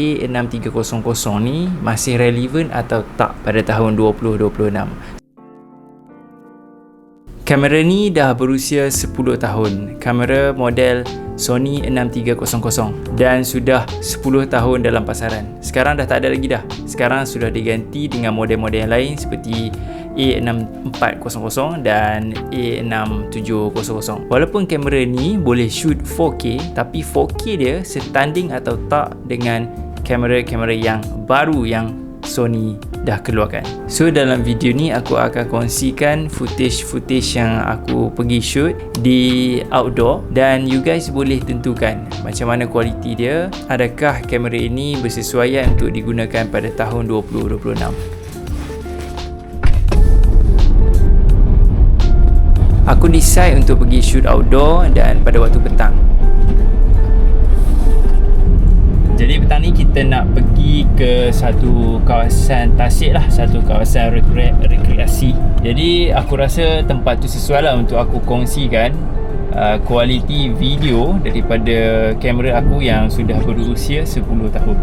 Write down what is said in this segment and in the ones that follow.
A6300 ni masih relevan atau tak pada tahun 2026. Kamera ni dah berusia 10 tahun. Kamera model Sony 6300 dan sudah 10 tahun dalam pasaran. Sekarang dah tak ada lagi dah. Sekarang sudah diganti dengan model-model yang lain seperti A6400 dan A6700. Walaupun kamera ni boleh shoot 4K, tapi 4K dia setanding atau tak dengan kamera-kamera yang baru yang Sony dah keluarkan. So dalam video ni aku akan kongsikan footage yang aku pergi shoot di outdoor dan you guys boleh tentukan macam mana kualiti dia. Adakah kamera ini bersesuaian untuk digunakan pada tahun 2026. Aku decide untuk pergi shoot outdoor dan pada waktu petang. Jadi petang ni kita nak pergi ke satu kawasan tasik lah, satu kawasan rekreasi. Jadi aku rasa tempat tu sesuai lah untuk aku kongsikan kualiti video daripada kamera aku yang sudah berusia 10 tahun.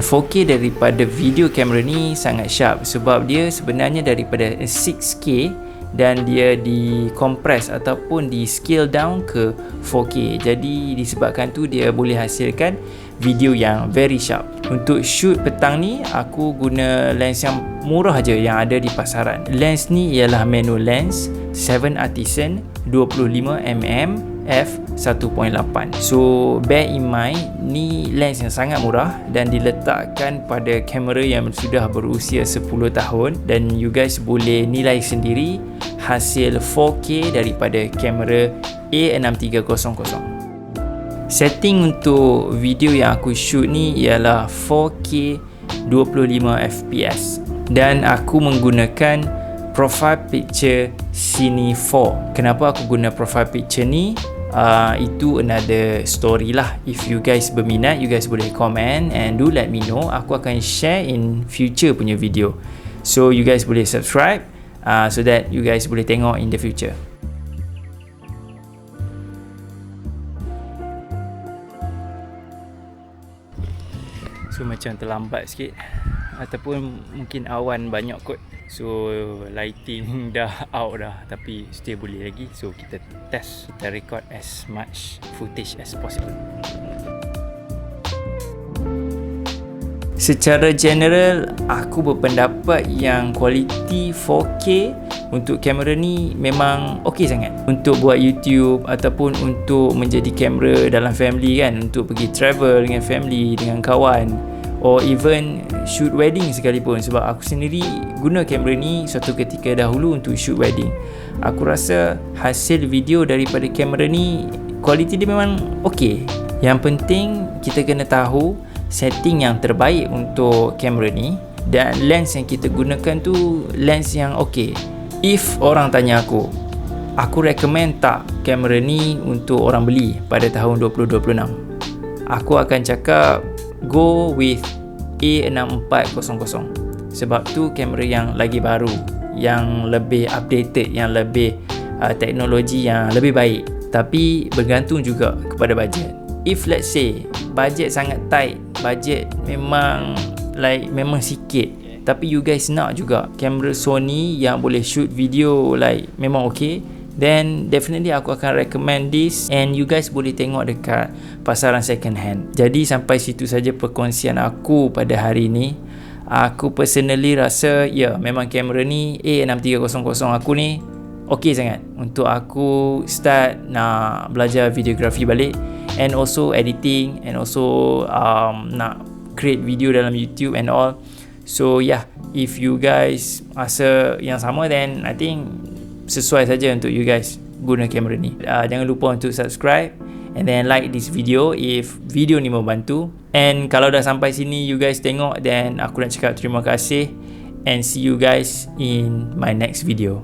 .4K daripada video kamera ni sangat sharp sebab dia sebenarnya daripada 6K dan dia di-compress ataupun di-scale down ke 4K. Jadi disebabkan tu dia boleh hasilkan video yang very sharp. Untuk shoot petang ni aku guna lens yang murah je yang ada di pasaran. Lens ni ialah manual lens 7 Artisan 25mm f1.8. So bear in mind ni lens yang sangat murah dan diletakkan pada kamera yang sudah berusia 10 tahun dan you guys boleh nilai sendiri hasil 4K daripada kamera A6300. Setting untuk video yang aku shoot ni ialah 4K 25fps dan aku menggunakan profile picture Cine 4. Kenapa aku guna profile picture ni? Itu another story lah. If you guys berminat, you guys boleh comment and do let me know. Aku akan share in future punya video. So you guys boleh subscribe so that you guys boleh tengok in the future. So macam terlambat sikit ataupun mungkin awan banyak kot. So lighting dah out dah tapi still boleh lagi. So kita test, kita record as much footage as possible. Secara general aku berpendapat yang kualiti 4K untuk kamera ni memang okey sangat untuk buat YouTube ataupun untuk menjadi kamera dalam family kan, untuk pergi travel dengan family, dengan kawan, or even shoot wedding sekalipun. Sebab aku sendiri guna kamera ni suatu ketika dahulu untuk shoot wedding. Aku rasa hasil video daripada kamera ni kualiti dia memang okey. Yang penting kita kena tahu setting yang terbaik untuk kamera ni dan lens yang kita gunakan tu lens yang okey. If orang tanya aku recommend tak kamera ni untuk orang beli pada tahun 2026, aku akan cakap go with A6400 sebab tu kamera yang lagi baru, yang lebih updated, yang lebih teknologi yang lebih baik. Tapi bergantung juga kepada bajet. If let's say bajet sangat tight, bajet memang sikit, tapi you guys nak juga kamera Sony yang boleh shoot video memang okay, then definitely aku akan recommend this and you guys boleh tengok dekat pasaran second hand. Jadi sampai situ saja perkongsian aku pada hari ni. Aku personally rasa memang kamera ni A6300 aku ni okey sangat untuk aku start nak belajar videografi balik and also editing and also nak create video dalam YouTube and all. So if you guys rasa yang sama, then I think sesuai saja untuk you guys guna kamera ni. Jangan lupa untuk subscribe and then like this video if video ni membantu. And kalau dah sampai sini you guys tengok, then aku nak cakap terima kasih and see you guys in my next video.